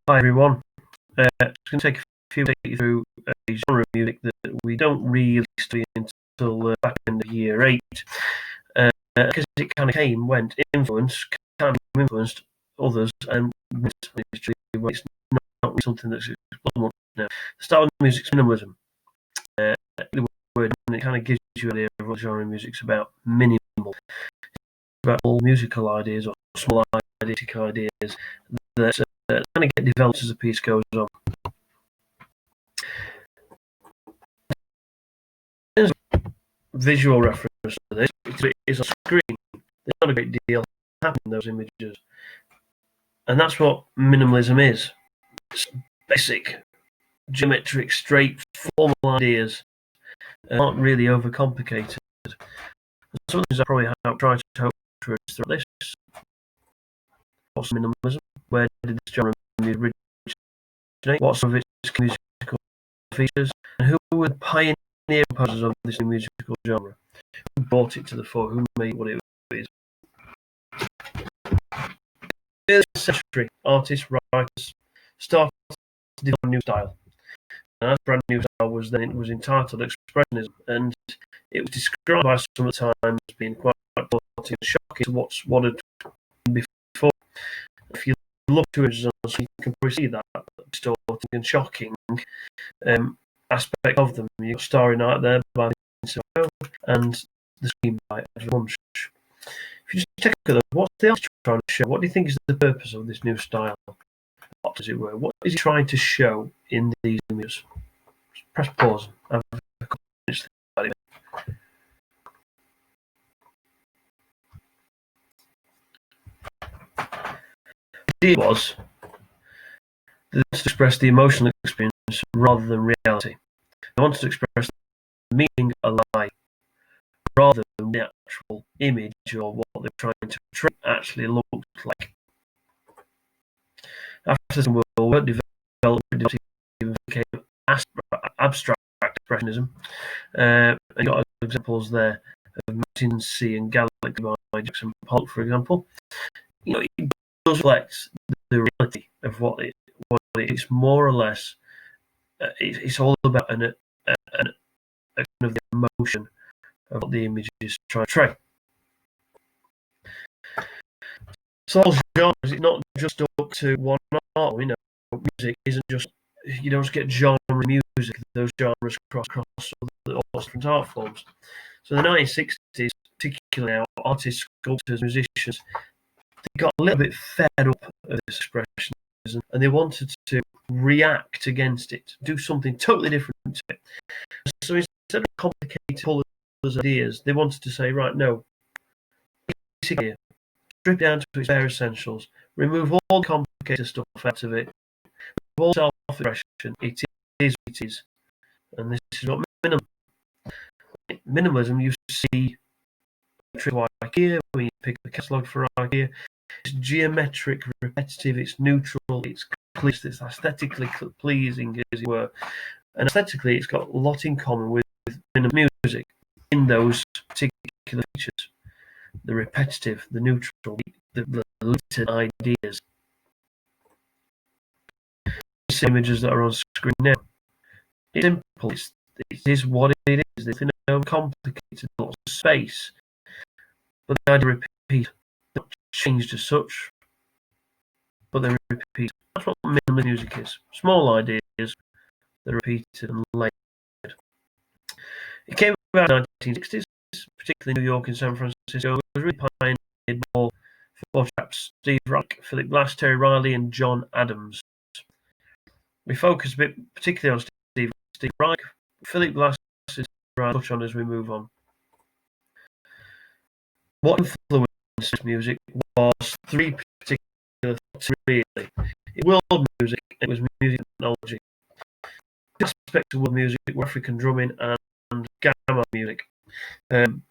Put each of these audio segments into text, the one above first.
Hi everyone. Just going to take a few minutes to take you through a genre of music that we don't really study until back in the year 8, because it kind of went, influenced others, and it's not really something that's explored much now. The style of music's minimalism. The word, and it kind of gives you an idea of what genre of music's about. Minimal. It's about all musical ideas or small ideatic ideas that kind of get developed as the piece goes on. There's visual reference to this because it is on screen. There's not a great deal happening in those images, and that's what minimalism is. It's basic, geometric, straight, formal ideas aren't really overcomplicated. Some of the things I probably have tried to hope to address through this. What's minimalism? Where did this genre originate? What some of its musical features? And who were the pioneer composers of this new musical genre? Who brought it to the fore? Who made what it is? Early century artists, writers started to develop a new style. And that brand new style was entitled Expressionism, and it was described by some of the time as being quite and shocking to what had been before. If you look to it, you can probably see that distorting and shocking aspect of them. You've got Starry Night there by and the Scream by Edward Munch. If you just take a look at them, what's the artist trying to show? What do you think is the purpose of this new style? What does it were? What is he trying to show in these images? Press pause. Have a couple minutes to think about it. The idea was that they wanted to express the emotional experience rather than reality. They wanted to express the meaning of a lie rather than the actual image or what they're trying to portray actually looked like. After the Second World War, development became abstract expressionism. And you got examples there of Mountain Sea and Galaxy by Jackson Pollock, for example. It does reflect the reality of what it is. It's more or less. It's all about a kind of the emotion of what the image is trying to portray. So all genres, it's not just up to one art. Music isn't just, you don't just get genre music. Those genres cross all different art forms. So in the 1960s, particularly now, artists, sculptors, musicians, they got a little bit fed up of this expressionism, and they wanted to react against it, do something totally different to it. So instead of complicated all those ideas, they wanted to say, right, no, basically, strip down to its bare essentials, remove all the complicated stuff out of it, remove all self-expression. It is what it is, and this is what minimalism you see like here when you pick the catalogue for IKEA. It's geometric, repetitive, it's neutral, it's clear, it's aesthetically pleasing, as it were. And aesthetically, it's got a lot in common with minimal music in those particular features. The repetitive, the neutral, the limited ideas. These images that are on screen now. It's simple, it is what it is. There's no complicated, lots of space. But the idea of repeat, not changed as such, but they repeat. That's what minimalist music is. Small ideas that are repeated and layered. It came about in the 1960s, particularly New York and San Francisco. It was really pioneered by four chaps: Steve Reich, Philip Glass, Terry Riley, and John Adams. We focus a bit particularly on Steve Reich. Philip Glass is touch on as we move on. What influenced this music was three particular things, really. It was world music, it was music technology. The aspects of world music were African drumming and gamma music. In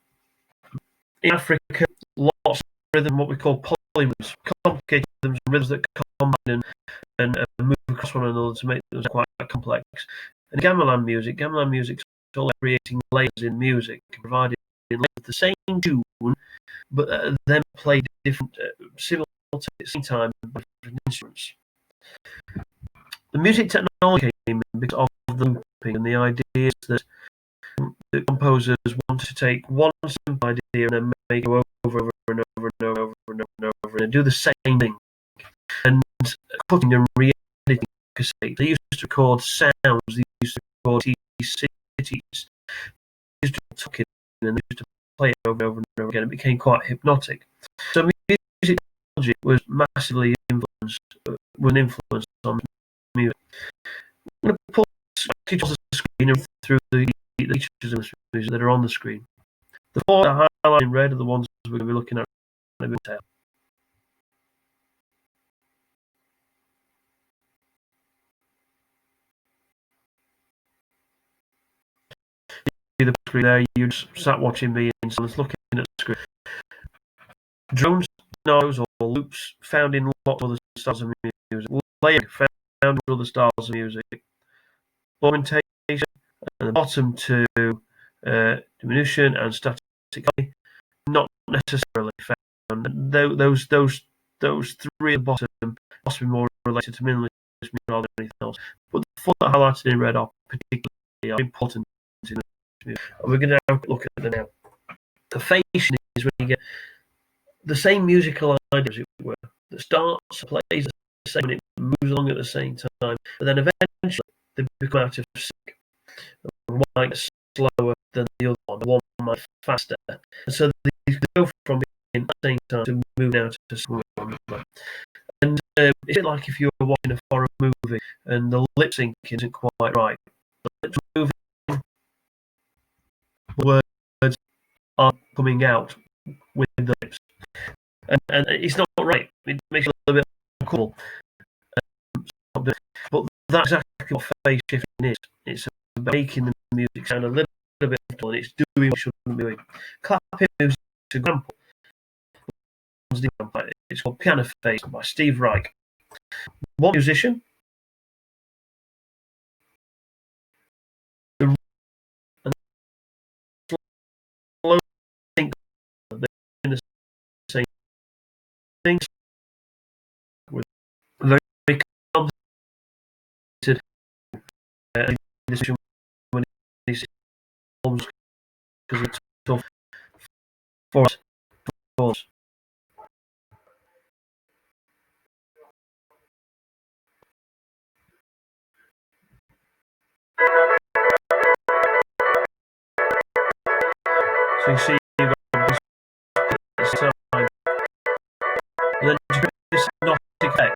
Africa, lots of rhythm, what we call polyrhythms, complicated rhythms that combine and move across one another to make them quite complex. And gamelan music is all about creating layers in music, providing layers of the same tune, but then played different, simultaneously at the same time by different instruments. The music technology came in because of the looping and the ideas that the composers wanted to take one simple idea and then make it over and over and over and over and over and do the same thing. And cutting and re-editing cassettes. They used to record sounds, they used to record cities, they used to tuck it in and they used to play it over and over and over again. It became quite hypnotic. So music technology was massively influenced on music. I'm going to put sketches on the screen and through the features of this music that are on the screen. The four that are highlighted in red are the ones we're going to be looking at in a bit of detail. The screen there, you just sat watching me in silence looking at the screen. Drones, noise, or loops found in lots of other styles of music. Layering found in other styles of music. Augmentation, and the bottom two, diminution and static, not necessarily found. Those three at the bottom possibly more related to minimalism rather than anything else. But the four that highlighted in red are particularly important in this music. And we're going to have a look at them now. The phasing is when you get the same musical idea, as it were, that starts and plays the same and it moves along at the same time, but then eventually they become out of sync. One might get slower than the other one might faster. And so they go from being at the same time to moving out to somewhere. And it's a bit like if you were watching a foreign movie and the lip sync isn't quite right. The lips are moving, words are coming out with the lips. And it's not right. It makes it a little bit uncomfortable. But that's exactly what phase shifting is. It's about making the music sound a little bit uncomfortable, and it's doing what it shouldn't be doing. Clapping music, for example, it's called Piano Phase by Steve Reich. One musician, and slow think in the same things with very complicated decision when he's almost because it's tough for us. So you see you've got this side, and then to get this hypnotic effect,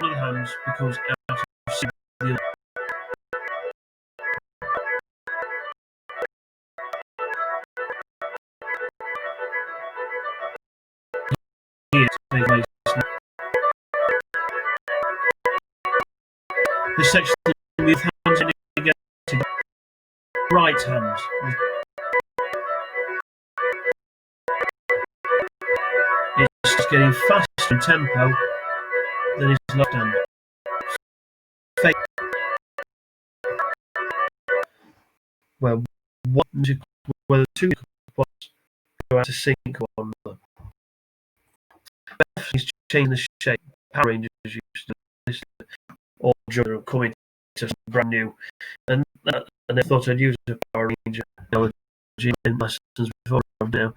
one hand becomes out of sync with the other. Here to take place now. This section with hands in together, right hands. It's getting faster in tempo than his left hand. Fake. Where the two parts go out to sync with one another. He's changing the shape. Power Rangers used to this, or Jordan coming to brand new, and they thought I'd use a Power Ranger analogy in lessons before now.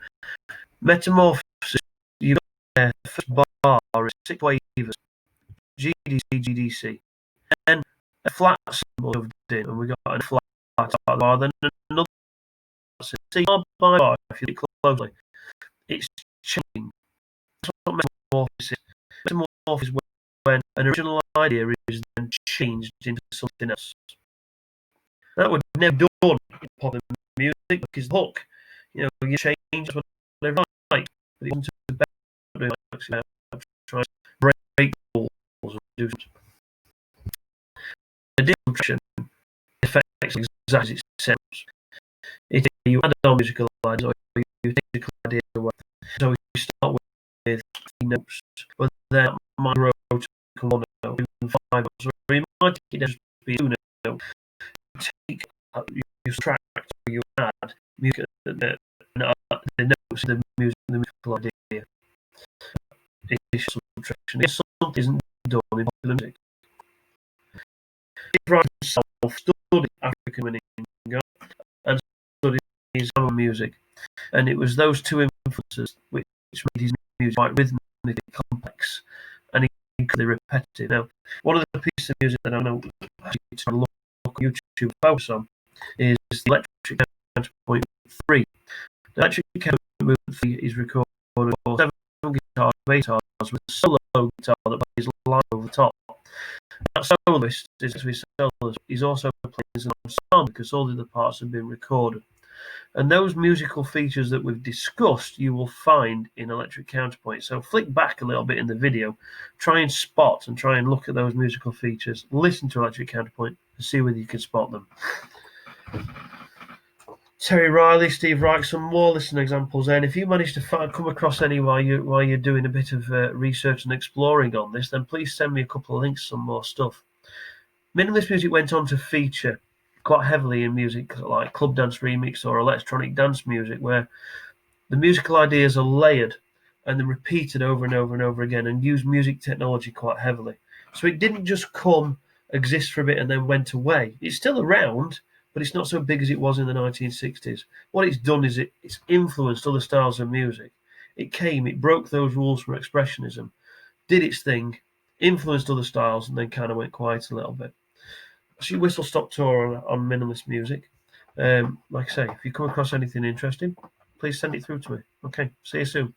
Metamorphosis. You've got the first bar is 6 wavers, GDC, then a flat symbol of in, and we got a flat bar, then another C bar by bar. If you look closely, it's changing. That's what metamorphosis is. Metamorphosis is when an original idea is then changed into something else. That would never be done in popular music because the hook, you change whatever right, but it wasn't about doing like trying to break rules or do something. A different affects exactly as it sounds. You add on musical ideas or you take musical ideas away. So we start with 3 notes, but then might grow to 1 note, even 5 notes, or you might take it just be 2 notes. You subtract or you add music, the notes of the musical idea. It's subtraction. If something isn't done in popular music, studied African Meningo and studied his own music. And it was those two influences which made his music quite rhythmically complex and incredibly repetitive. Now, one of the pieces of music that I know to look on YouTube focus on is the Electric Counterpoint 3. The Electric Counterpoint 3 is recorded for 7 guitars, bass guitars with a solo guitar that plays live over the top. That soloist is actually soloist. He's also playing as an ensemble because all the other parts have been recorded. And those musical features that we've discussed, you will find in Electric Counterpoint. So flick back a little bit in the video, try and spot and try and look at those musical features. Listen to Electric Counterpoint and see whether you can spot them. Terry Riley, Steve Reich, some more listening examples there. And if you manage to come across any while you're doing a bit of research and exploring on this, then please send me a couple of links, some more stuff. Minimalist music went on to feature quite heavily in music like club dance remix or electronic dance music, where the musical ideas are layered and then repeated over and over and over again, and use music technology quite heavily. So it didn't just exist for a bit and then went away. It's still around, but it's not so big as it was in the 1960s. What it's done is it's influenced other styles of music. It broke those rules from expressionism, did its thing, influenced other styles, and then kind of went quiet a little bit. That's your whistle-stop tour on minimalist music. Like I say, if you come across anything interesting, please send it through to me. Okay, see you soon.